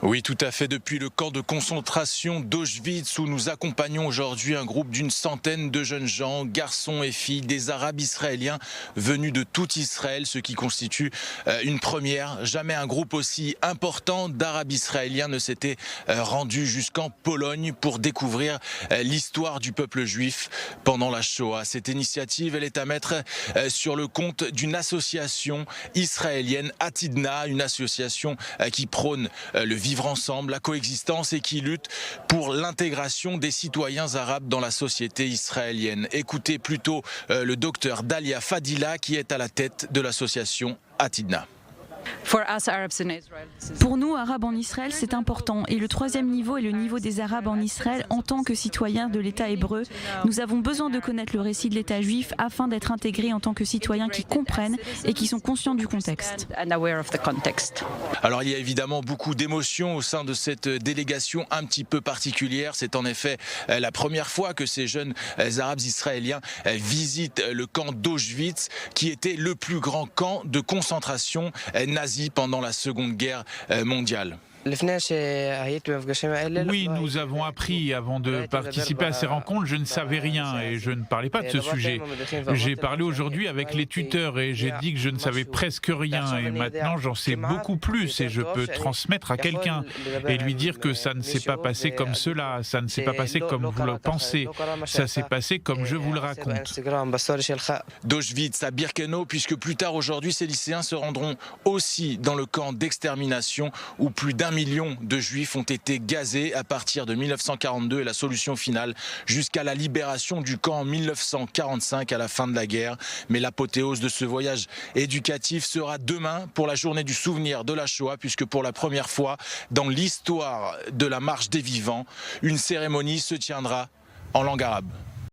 Oui, tout à fait. Depuis le camp de concentration d'Auschwitz, où nous accompagnons aujourd'hui un groupe d'une centaine de jeunes gens, garçons et filles, des Arabes israéliens venus de tout Israël, ce qui constitue une première. Jamais un groupe aussi important d'Arabes israéliens ne s'était rendu jusqu'en Pologne pour découvrir l'histoire du peuple juif pendant la Shoah. Cette initiative, elle est à mettre sur le compte d'une association israélienne, Atidna, une association qui prône le vivre ensemble, la coexistence et qui lutte pour l'intégration des citoyens arabes dans la société israélienne. Écoutez plutôt le docteur Dalia Fadila qui est à la tête de l'association Atidna. Pour nous, Arabes en Israël, c'est important. Et le troisième niveau est le niveau des Arabes en Israël en tant que citoyens de l'État hébreu. Nous avons besoin de connaître le récit de l'État juif afin d'être intégrés en tant que citoyens qui comprennent et qui sont conscients du contexte. Alors il y a évidemment beaucoup d'émotions au sein de cette délégation un petit peu particulière. C'est en effet la première fois que ces jeunes Arabes israéliens visitent le camp d'Auschwitz, qui était le plus grand camp de concentration nazi pendant la Seconde Guerre mondiale. Oui, nous avons appris avant de participer à ces rencontres, je ne savais rien et je ne parlais pas de ce sujet. J'ai parlé aujourd'hui avec les tuteurs et j'ai dit que je ne savais presque rien et maintenant j'en sais beaucoup plus et je peux transmettre à quelqu'un et lui dire que ça ne s'est pas passé comme cela, ça ne s'est pas passé comme vous le pensez, ça s'est passé comme je vous le raconte. D'Auschwitz à Birkenau, puisque plus tard aujourd'hui, ces lycéens se rendront aussi dans le camp d'extermination où plus d'1 million de juifs ont été gazés à partir de 1942 et la solution finale jusqu'à la libération du camp en 1945 à la fin de la guerre. Mais l'apothéose de ce voyage éducatif sera demain pour la journée du souvenir de la Shoah, puisque pour la première fois dans l'histoire de la marche des vivants, une cérémonie se tiendra en langue arabe.